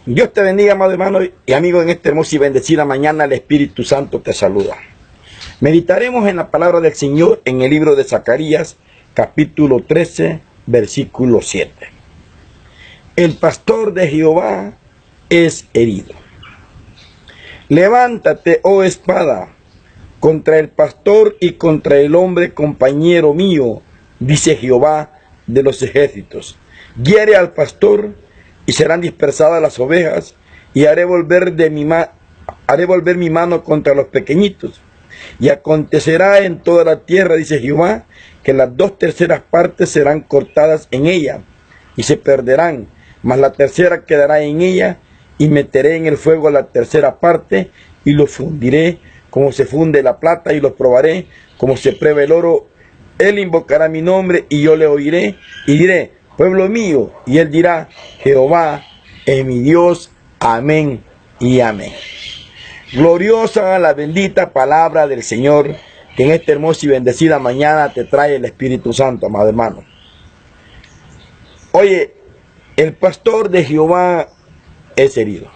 Dios te bendiga, amado hermano y amigo, en esta hermosa y bendecida mañana. El Espíritu Santo te saluda. Meditaremos en la palabra del Señor en el libro de Zacarías, capítulo 13, versículo 7. El pastor de Jehová es herido. Levántate, oh espada, contra el pastor y contra el hombre compañero mío, dice Jehová de los ejércitos. Hiere al pastor y serán dispersadas las ovejas, y haré volver mi mano contra los pequeñitos. Y acontecerá en toda la tierra, dice Jehová, que las 2/3 partes serán cortadas en ella, y se perderán, mas la tercera quedará en ella, y meteré en el fuego la 3/4 parte, y los fundiré como se funde la plata, y los probaré como se prueba el oro. Él invocará mi nombre, y yo le oiré, y diré: pueblo mío, y él dirá: Jehová es mi Dios. Amén y amén. Gloriosa la bendita palabra del Señor, que en esta hermosa y bendecida mañana te trae el Espíritu Santo, amado hermano. Oye, el pastor de Jehová es herido.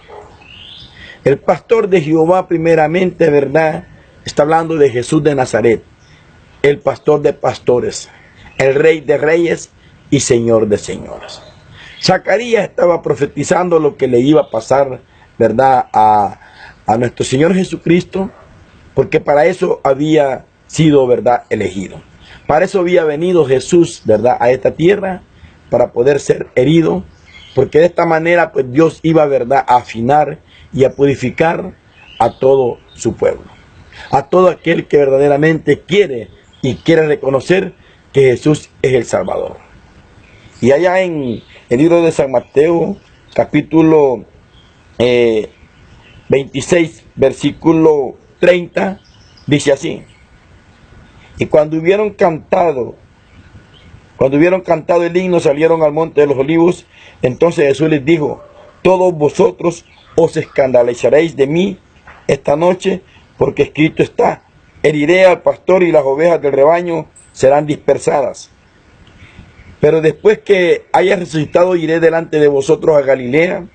El pastor de Jehová, primeramente, ¿verdad?, está hablando de Jesús de Nazaret, el pastor de pastores, el rey de reyes y señor de señores. Zacarías estaba profetizando lo que le iba a pasar, ¿verdad?, a nuestro Señor Jesucristo, porque para eso había sido, ¿verdad?, elegido. Para eso había venido Jesús, ¿verdad?, a esta tierra, para poder ser herido, porque de esta manera pues Dios iba, ¿verdad?, a afinar y a purificar a todo su pueblo, a todo aquel que verdaderamente quiere reconocer que Jesús es el Salvador. Y allá en el libro de San Mateo, capítulo 26, versículo 30, dice así: y cuando hubieron cantado el himno, salieron al monte de los olivos. Entonces Jesús les dijo: todos vosotros os escandalizaréis de mí esta noche, porque escrito está: heriré al pastor y las ovejas del rebaño serán dispersadas. Pero después que haya resucitado, iré delante de vosotros a Galilea.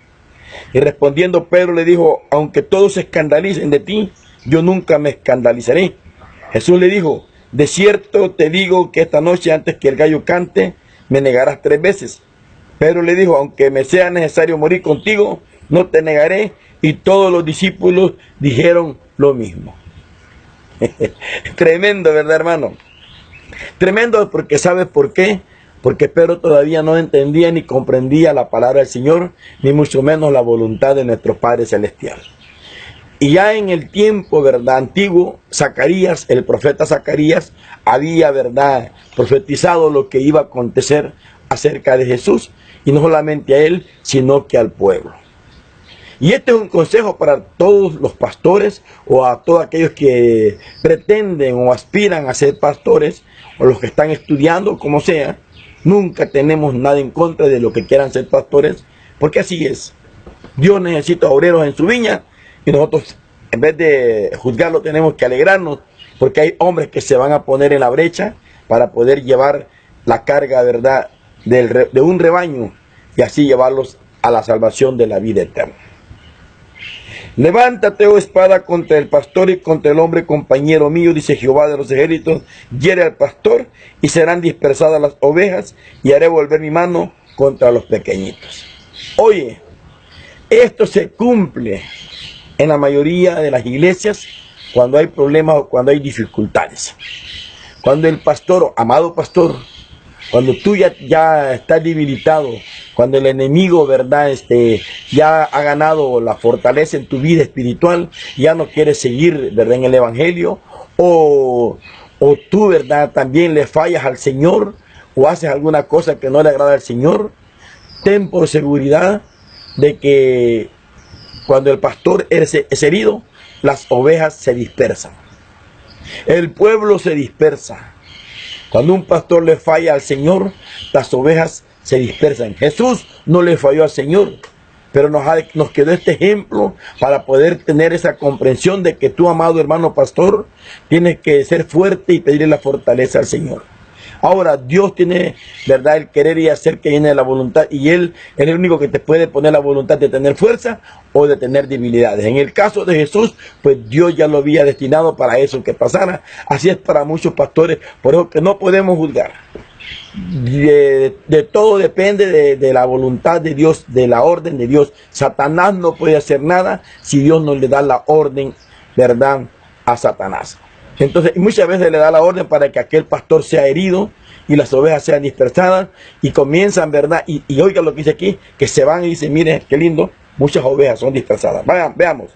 Y respondiendo Pedro le dijo: aunque todos se escandalicen de ti, yo nunca me escandalizaré. Jesús le dijo: de cierto te digo que esta noche, antes que el gallo cante, me negarás 3 veces. Pedro le dijo: aunque me sea necesario morir contigo, no te negaré. Y todos los discípulos dijeron lo mismo. Tremendo, ¿verdad, hermano? Tremendo, porque ¿sabes por qué? Porque Pedro todavía no entendía ni comprendía la palabra del Señor, ni mucho menos la voluntad de nuestro Padre Celestial. Y ya en el tiempo, ¿verdad?, antiguo, Zacarías, el profeta Zacarías, había, ¿verdad?, profetizado lo que iba a acontecer acerca de Jesús, y no solamente a él, sino que al pueblo. Y este es un consejo para todos los pastores, o a todos aquellos que pretenden o aspiran a ser pastores, o los que están estudiando, como sea. Nunca tenemos nada en contra de los que quieran ser pastores, porque así es. Dios necesita obreros en su viña, y nosotros, en vez de juzgarlo, tenemos que alegrarnos, porque hay hombres que se van a poner en la brecha para poder llevar la carga, ¿verdad?, de un rebaño, y así llevarlos a la salvación de la vida eterna. Levántate, oh espada, contra el pastor y contra el hombre compañero mío, dice Jehová de los ejércitos. Hiere al pastor y serán dispersadas las ovejas, y haré volver mi mano contra los pequeñitos. Oye, esto se cumple en la mayoría de las iglesias cuando hay problemas o cuando hay dificultades. Cuando el pastor, amado pastor, cuando tú ya estás debilitado, cuando el enemigo, ¿verdad?, ya ha ganado la fortaleza en tu vida espiritual, ya no quieres seguir, ¿verdad?, en el evangelio, o tú, ¿verdad?, también le fallas al Señor, o haces alguna cosa que no le agrada al Señor, ten por seguridad de que cuando el pastor es herido, las ovejas se dispersan. El pueblo se dispersa. Cuando un pastor le falla al Señor, las ovejas se dispersan. Jesús no le falló al Señor, pero nos quedó este ejemplo para poder tener esa comprensión de que tú, amado hermano pastor, tienes que ser fuerte y pedirle la fortaleza al Señor. Ahora, Dios tiene, ¿verdad?, el querer y hacer que viene de la voluntad, y Él es el único que te puede poner la voluntad de tener fuerza o de tener debilidades. En el caso de Jesús, pues Dios ya lo había destinado para eso que pasara. Así es para muchos pastores, por eso que no podemos juzgar. De todo depende de la voluntad de Dios, de la orden de Dios. Satanás no puede hacer nada si Dios no le da la orden, ¿verdad?, a Satanás. Entonces, muchas veces le da la orden para que aquel pastor sea herido y las ovejas sean dispersadas y comienzan, ¿verdad? Y oiga lo que dice aquí, que se van y dicen, miren, qué lindo, muchas ovejas son dispersadas. Veamos.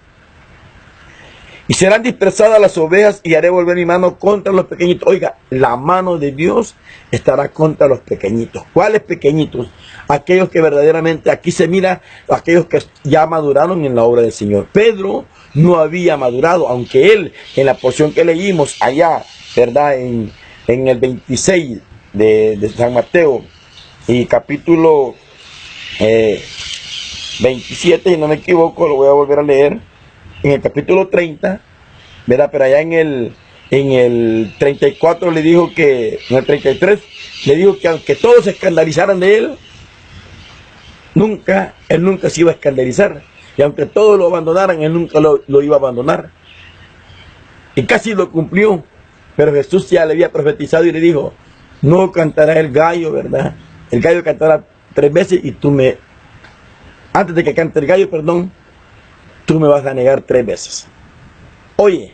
Y serán dispersadas las ovejas y haré volver mi mano contra los pequeñitos. Oiga, la mano de Dios estará contra los pequeñitos. ¿Cuáles pequeñitos? Aquellos que verdaderamente, aquí se mira, aquellos que ya maduraron en la obra del Señor. Pedro no había madurado, aunque él, en la porción que leímos allá, ¿verdad?, en el 26 de San Mateo y capítulo 27, si no me equivoco, lo voy a volver a leer, en el capítulo 30, ¿verdad?, pero allá en el 34 le dijo que, en el 33, le dijo que aunque todos se escandalizaran de él, él nunca se iba a escandalizar. Y aunque todos lo abandonaran, él nunca lo iba a abandonar. Y casi lo cumplió. Pero Jesús ya le había profetizado y le dijo, no cantará el gallo, ¿verdad? El gallo cantará 3 veces y antes de que cante el gallo, perdón, tú me vas a negar 3 veces. Oye,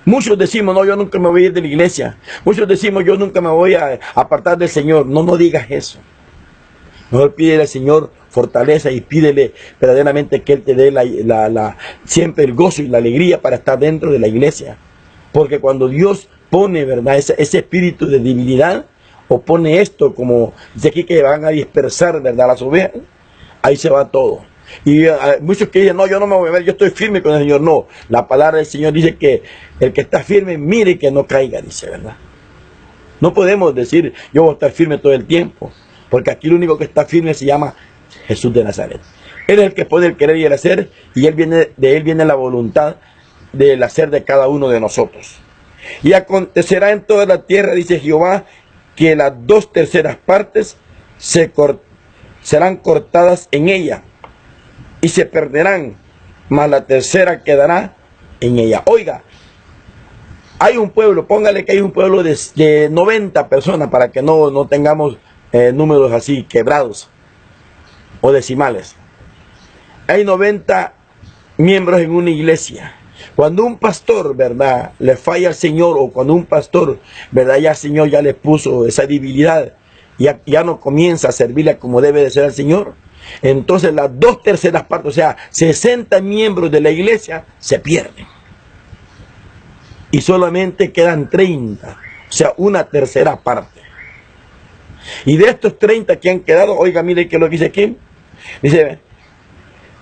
muchos decimos, no, yo nunca me voy a ir de la iglesia. Muchos decimos, yo nunca me voy a apartar del Señor. No digas eso. Mejor pídele al Señor fortaleza y pídele verdaderamente que Él te dé siempre el gozo y la alegría para estar dentro de la iglesia. Porque cuando Dios pone, ¿verdad?, ese espíritu de debilidad, o pone esto, como dice aquí, que van a dispersar, ¿verdad?, las ovejas, ahí se va todo. Y muchos que dicen, no, yo no me voy a ver, yo estoy firme con el Señor. No, la palabra del Señor dice que el que está firme, mire que no caiga, dice, ¿verdad? No podemos decir, yo voy a estar firme todo el tiempo. Porque aquí lo único que está firme se llama Jesús de Nazaret. Él es el que pone el querer y el hacer, y de Él viene la voluntad del hacer de cada uno de nosotros. Y acontecerá en toda la tierra, dice Jehová, que las 2/3 partes serán cortadas en ella, y se perderán, mas la 1/3 quedará en ella. Oiga, hay un pueblo, póngale que hay un pueblo de 90 personas, para que no tengamos números así quebrados o decimales. Hay 90 miembros en una iglesia. Cuando un pastor, ¿verdad?, le falla al Señor, o cuando un pastor, ¿verdad?, ya el Señor ya le puso esa debilidad, ya no comienza a servirle como debe de ser al Señor, entonces las 2/3 partes, o sea, 60 miembros de la iglesia se pierden. Y solamente quedan 30, o sea, 1/3 parte. Y de estos 30 que han quedado, oiga, mire que lo que dice aquí, dice,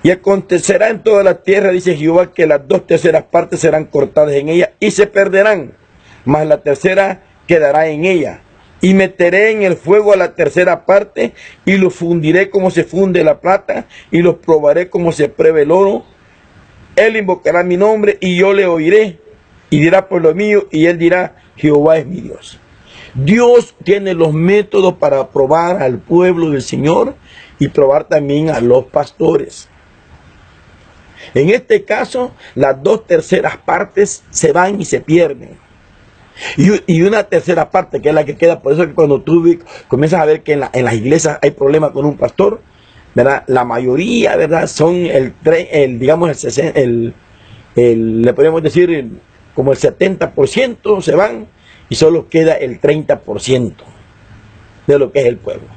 y acontecerá en toda la tierra, dice Jehová, que las 2/3 partes serán cortadas en ella y se perderán, mas la 1/3 quedará en ella. Y meteré en el fuego a la 1/3 parte y los fundiré como se funde la plata y los probaré como se prueba el oro. Él invocará mi nombre y yo le oiré y dirá por lo mío, y él dirá, Jehová es mi Dios. Dios tiene los métodos para probar al pueblo del Señor y probar también a los pastores. En este caso, las 2/3 partes se van y se pierden. Y 1/3 parte, que es la que queda. Por eso que cuando tú comienzas a ver que en las iglesias hay problemas con un pastor, ¿verdad?, la mayoría, ¿verdad?, son le podemos decir como el 70% se van, y solo queda el 30% de lo que es el pueblo.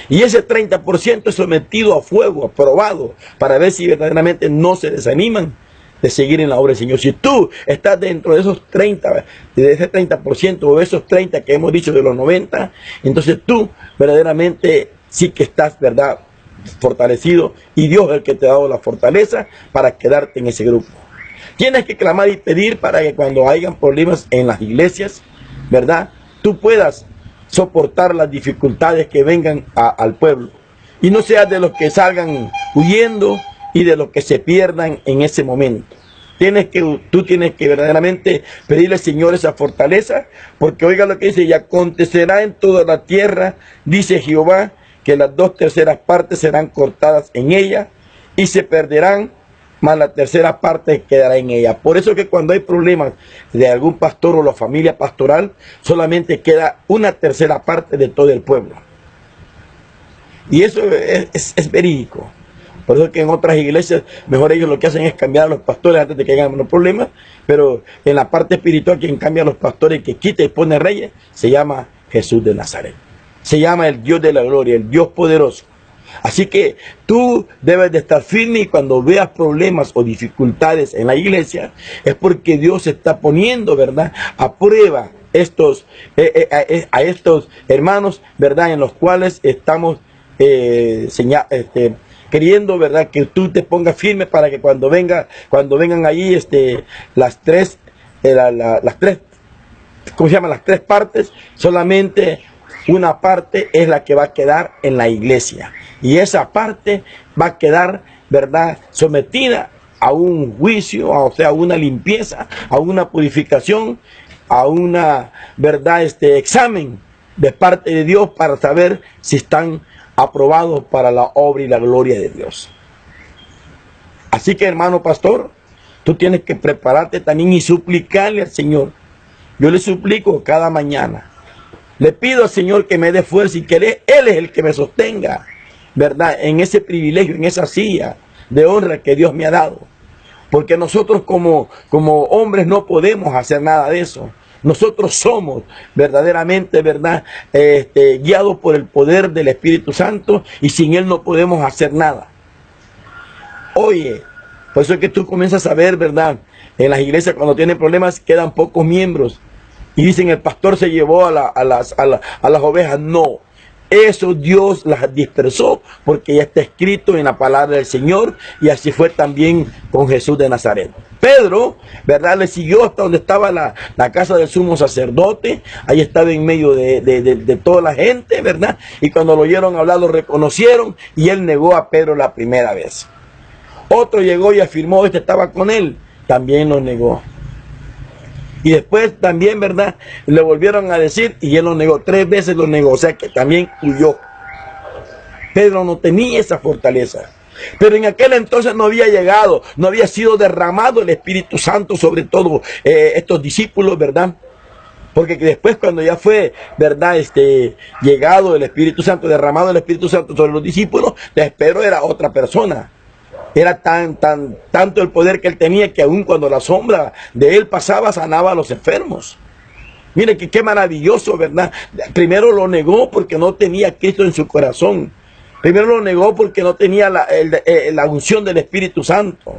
Y ese 30% es sometido a fuego, aprobado, para ver si verdaderamente no se desaniman de seguir en la obra del Señor. Si tú estás dentro de esos 30, de ese 30%, o esos 30 que hemos dicho de los 90, entonces tú verdaderamente sí que estás, ¿verdad?, fortalecido, y Dios es el que te ha dado la fortaleza para quedarte en ese grupo. Tienes que clamar y pedir para que cuando hayan problemas en las iglesias, ¿verdad?, tú puedas soportar las dificultades que vengan al pueblo. Y no seas de los que salgan huyendo y de los que se pierdan en ese momento. tú tienes que verdaderamente pedirle al Señor esa fortaleza, porque oiga lo que dice: y acontecerá en toda la tierra, dice Jehová, que las 2/3 partes serán cortadas en ella y se perderán, mas la 1/3 parte quedará en ella. Por eso que cuando hay problemas de algún pastor o la familia pastoral, solamente queda 1/3 parte de todo el pueblo. Y eso es verídico. Por eso que en otras iglesias, mejor ellos lo que hacen es cambiar a los pastores antes de que hagan los problemas, pero en la parte espiritual, quien cambia a los pastores, que quita y pone reyes, se llama Jesús de Nazaret. Se llama el Dios de la gloria, el Dios poderoso. Así que tú debes de estar firme, y cuando veas problemas o dificultades en la iglesia, es porque Dios está poniendo, ¿verdad?, a prueba a estos hermanos, ¿verdad?, en los cuales estamos queriendo, ¿verdad?, que tú te pongas firme para que cuando vengan allí las tres, ¿cómo se llama?, las 3 partes, solamente una parte es la que va a quedar en la iglesia. Y esa parte va a quedar, ¿verdad?, sometida a un juicio, o sea, a una limpieza, a una purificación, a una, ¿verdad?, examen de parte de Dios para saber si están aprobados para la obra y la gloria de Dios. Así que, hermano pastor, tú tienes que prepararte también y suplicarle al Señor. Yo le suplico cada mañana. Le pido al Señor que me dé fuerza y que Él es el que me sostenga, ¿verdad?, en ese privilegio, en esa silla de honra que Dios me ha dado. Porque nosotros como hombres no podemos hacer nada de eso. Nosotros somos verdaderamente, ¿verdad?, guiados por el poder del Espíritu Santo, y sin Él no podemos hacer nada. Oye, por eso es que tú comienzas a ver, ¿verdad?, en las iglesias cuando tienen problemas quedan pocos miembros. Y dicen: el pastor se llevó a las ovejas. No, eso Dios las dispersó, porque ya está escrito en la palabra del Señor, y así fue también con Jesús de Nazaret. Pedro, ¿verdad?, le siguió hasta donde estaba la casa del sumo sacerdote. Ahí estaba en medio de toda la gente, ¿verdad? Y cuando lo oyeron hablar, lo reconocieron, y él negó a Pedro la primera vez. Otro llegó y afirmó: estaba con él. También lo negó. Y después también, ¿verdad?, le volvieron a decir y él lo negó. 3 veces lo negó, o sea que también huyó. Pedro no tenía esa fortaleza. Pero en aquel entonces no había llegado, no había sido derramado el Espíritu Santo sobre todos estos discípulos, ¿verdad? Porque después, cuando ya fue, ¿verdad?, llegado el Espíritu Santo, derramado el Espíritu Santo sobre los discípulos, Pedro era otra persona. Era tanto el poder que él tenía, que aun cuando la sombra de él pasaba, sanaba a los enfermos. Mire que qué maravilloso, ¿verdad? Primero lo negó porque no tenía a Cristo en su corazón. Primero lo negó porque no tenía la unción del Espíritu Santo.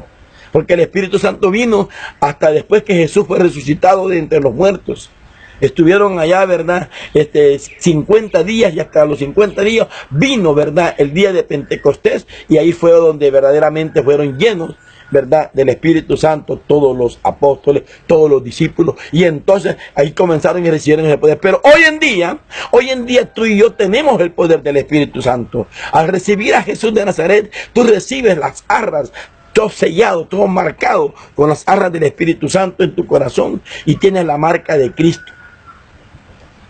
Porque el Espíritu Santo vino hasta después que Jesús fue resucitado de entre los muertos. Estuvieron allá, ¿verdad?, 50 días, y hasta los 50 días vino, ¿verdad?, el día de Pentecostés, y ahí fue donde verdaderamente fueron llenos, ¿verdad?, del Espíritu Santo todos los apóstoles, todos los discípulos, y entonces ahí comenzaron y recibieron ese poder. Pero hoy en día tú y yo tenemos el poder del Espíritu Santo. Al recibir a Jesús de Nazaret, tú recibes las arras, todo sellado, todo marcado con las arras del Espíritu Santo en tu corazón, y tienes la marca de Cristo.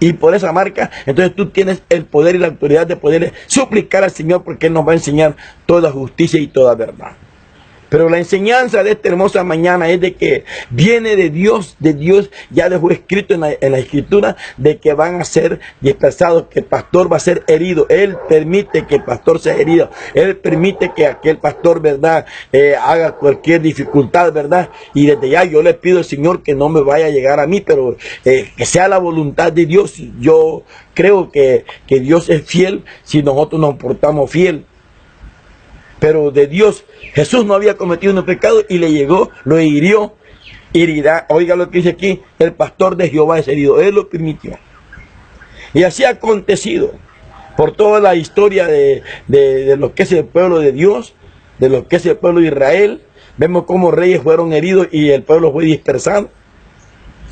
Y por esa marca, entonces tú tienes el poder y la autoridad de poder suplicar al Señor, porque Él nos va a enseñar toda justicia y toda verdad. Pero la enseñanza de esta hermosa mañana es de que viene de Dios ya dejó escrito en la Escritura de que van a ser dispersados, que el pastor va a ser herido. Él permite que el pastor sea herido. Él permite que aquel pastor, ¿verdad?, haga cualquier dificultad, ¿verdad? Y desde ya yo le pido al Señor que no me vaya a llegar a mí, pero que sea la voluntad de Dios. Yo creo que Dios es fiel si nosotros nos portamos fiel. Pero de Dios, Jesús no había cometido un pecado y le llegó, lo hirió, herirá. Oiga lo que dice aquí: el pastor de Jehová es herido. Él lo permitió. Y así ha acontecido por toda la historia de lo que es el pueblo de Dios, de lo que es el pueblo de Israel. Vemos cómo reyes fueron heridos y el pueblo fue dispersado.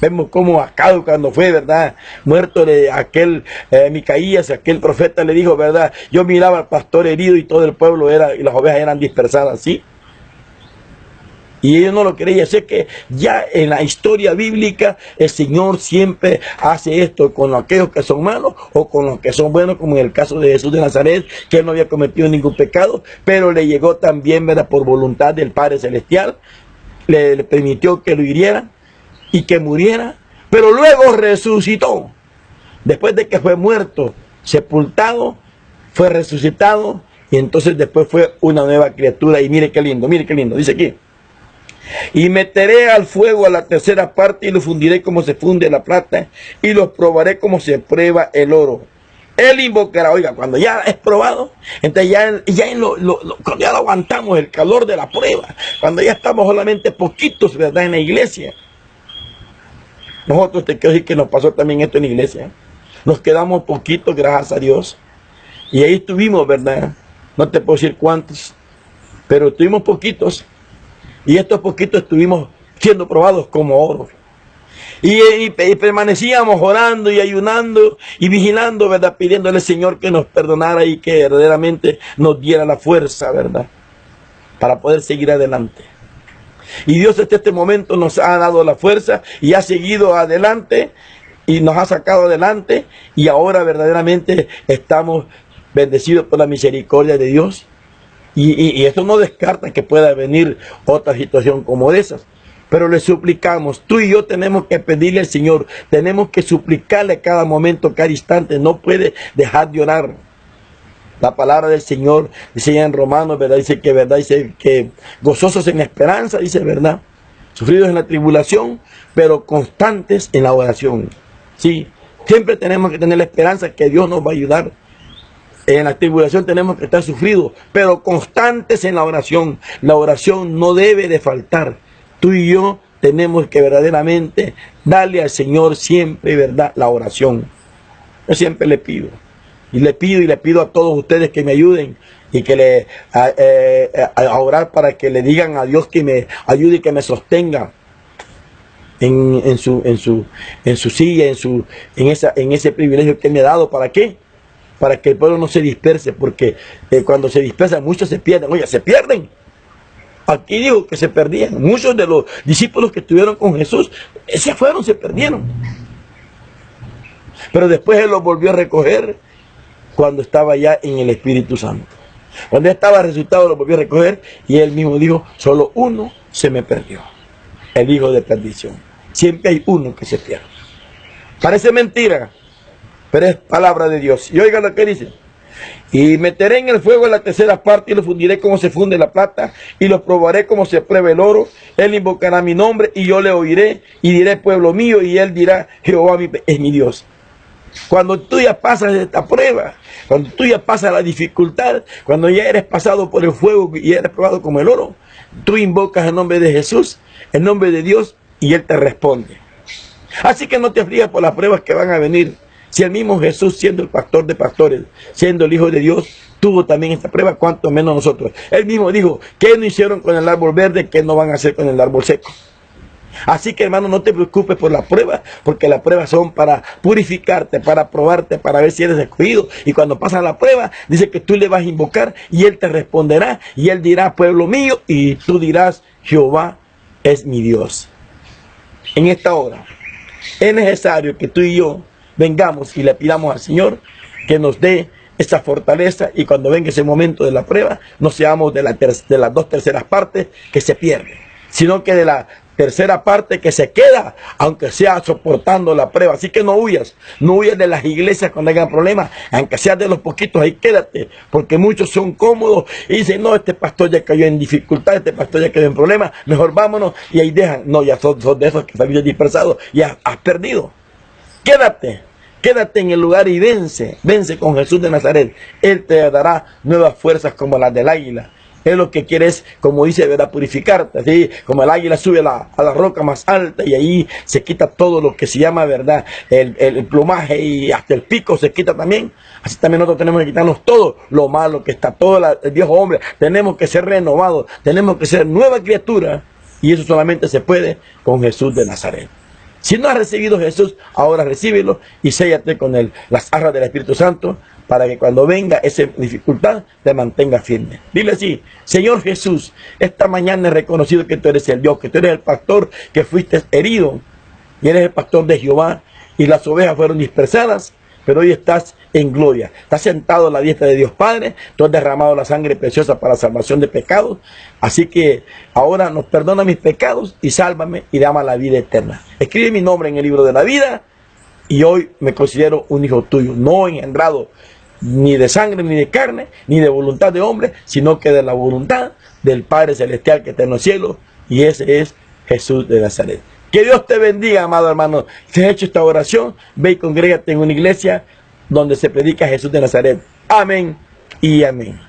Vemos cómo Acab, cuando fue, ¿verdad?, muerto de aquel Micaías, aquel profeta, le dijo, ¿verdad?, yo miraba al pastor herido y todo el pueblo y las ovejas eran dispersadas, ¿sí? Y ellos no lo creían. Sé que ya en la historia bíblica el Señor siempre hace esto con aquellos que son malos o con los que son buenos, como en el caso de Jesús de Nazaret, que él no había cometido ningún pecado, pero le llegó también, ¿verdad?, por voluntad del Padre Celestial, le permitió que lo hirieran y que muriera, pero luego resucitó. Después de que fue muerto, sepultado, fue resucitado y entonces después fue una nueva criatura. Y mire qué lindo, dice aquí: y meteré al fuego a la tercera parte y lo fundiré como se funde la plata y los probaré como se prueba el oro. Él invocará, oiga, cuando ya es probado, entonces cuando ya lo aguantamos, el calor de la prueba, cuando ya estamos solamente poquitos, ¿verdad?, en la iglesia. Nosotros, te quiero decir que nos pasó también esto en la iglesia. Nos quedamos poquitos, gracias a Dios. Y ahí estuvimos, ¿verdad? No te puedo decir cuántos, pero estuvimos poquitos. Y estos poquitos estuvimos siendo probados como oro. Y permanecíamos orando y ayunando y vigilando, ¿verdad?, pidiéndole al Señor que nos perdonara y que verdaderamente nos diera la fuerza, ¿verdad?, para poder seguir adelante. Y Dios hasta este momento nos ha dado la fuerza y ha seguido adelante y nos ha sacado adelante, y ahora verdaderamente estamos bendecidos por la misericordia de Dios. Y esto no descarta que pueda venir otra situación como esas. Pero le suplicamos, tú y yo tenemos que pedirle al Señor, tenemos que suplicarle cada momento, cada instante, no puede dejar de orar. La palabra del Señor dice en Romanos, ¿verdad?, dice que gozosos en la esperanza, dice, ¿verdad?, sufridos en la tribulación, pero constantes en la oración. Sí, siempre tenemos que tener la esperanza que Dios nos va a ayudar. En la tribulación tenemos que estar sufridos, pero constantes en la oración. La oración no debe de faltar. Tú y yo tenemos que verdaderamente darle al Señor siempre, ¿verdad?, la oración. Yo siempre le pido. Y le pido a todos ustedes que me ayuden y que a orar para que le digan a Dios que me ayude y que me sostenga en su silla, en ese privilegio que Él me ha dado. ¿Para qué? Para que el pueblo no se disperse, porque cuando se dispersa muchos se pierden. Oye, se pierden. Aquí digo que se perdían. Muchos de los discípulos que estuvieron con Jesús se fueron, se perdieron. Pero después Él los volvió a recoger cuando estaba ya en el Espíritu Santo. Cuando ya estaba resucitado, los volvió a recoger y Él mismo dijo: solo uno se me perdió, el hijo de perdición. Siempre hay uno que se pierde. Parece mentira, pero es palabra de Dios. Y oiga lo que dice: y meteré en el fuego la tercera parte y lo fundiré como se funde la plata y lo probaré como se prueba el oro. Él invocará mi nombre y yo le oiré y diré: pueblo mío, y él dirá: Jehová es mi Dios. Cuando tú ya pasas esta prueba, cuando tú ya pasas la dificultad, cuando ya eres pasado por el fuego y eres probado como el oro, tú invocas el nombre de Jesús, el nombre de Dios, y Él te responde. Así que no te afligas por las pruebas que van a venir. Si el mismo Jesús, siendo el pastor de pastores, siendo el Hijo de Dios, tuvo también esta prueba, cuanto menos nosotros. Él mismo dijo: ¿qué no hicieron con el árbol verde? ¿Qué no van a hacer con el árbol seco? Así que, hermano, no te preocupes por las pruebas, porque las pruebas son para purificarte, para probarte, para ver si eres escogido. Y cuando pasa la prueba, dice que tú le vas a invocar y Él te responderá, y Él dirá: pueblo mío, y tú dirás: Jehová es mi Dios. En esta hora es necesario que tú y yo vengamos y le pidamos al Señor que nos dé esa fortaleza, y cuando venga ese momento de la prueba, no seamos de las 2/3 partes que se pierden, sino que de la tercera parte que se queda, aunque sea soportando la prueba. Así que no huyas de las iglesias cuando hayan problemas, aunque seas de los poquitos, ahí quédate, porque muchos son cómodos y dicen: no, este pastor ya cayó en dificultad, este pastor ya cayó en problemas, mejor vámonos, y ahí dejan. No, ya son de esos que están dispersados, ya has perdido. Quédate en el lugar y vence con Jesús de Nazaret. Él te dará nuevas fuerzas como las del águila. Él lo que quiere es, como dice, ¿verdad?, purificarte, ¿sí? Como el águila sube a la roca más alta y ahí se quita todo lo que se llama, ¿verdad?, el plumaje, y hasta el pico se quita también. Así también nosotros tenemos que quitarnos todo lo malo que está, todo el viejo hombre. Tenemos que ser renovados, tenemos que ser nueva criatura, y eso solamente se puede con Jesús de Nazaret. Si no has recibido a Jesús, ahora recíbelo y séllate con las arras del Espíritu Santo para que cuando venga esa dificultad te mantenga firme. Dile así: Señor Jesús, esta mañana he reconocido que tú eres el Dios, que tú eres el pastor, que fuiste herido y eres el pastor de Jehová y las ovejas fueron dispersadas, pero hoy estás en gloria. Estás sentado a la diestra de Dios Padre. Tú has derramado la sangre preciosa para la salvación de pecados. Así que ahora nos perdona mis pecados y sálvame y dame la vida eterna. Escribe mi nombre en el libro de la vida y hoy me considero un hijo tuyo, no engendrado ni de sangre, ni de carne, ni de voluntad de hombre, sino que de la voluntad del Padre Celestial que está en los cielos, y ese es Jesús de Nazaret. Que Dios te bendiga, amado hermano. Si has hecho esta oración, ve y congrégate en una iglesia donde se predica Jesús de Nazaret. Amén y amén.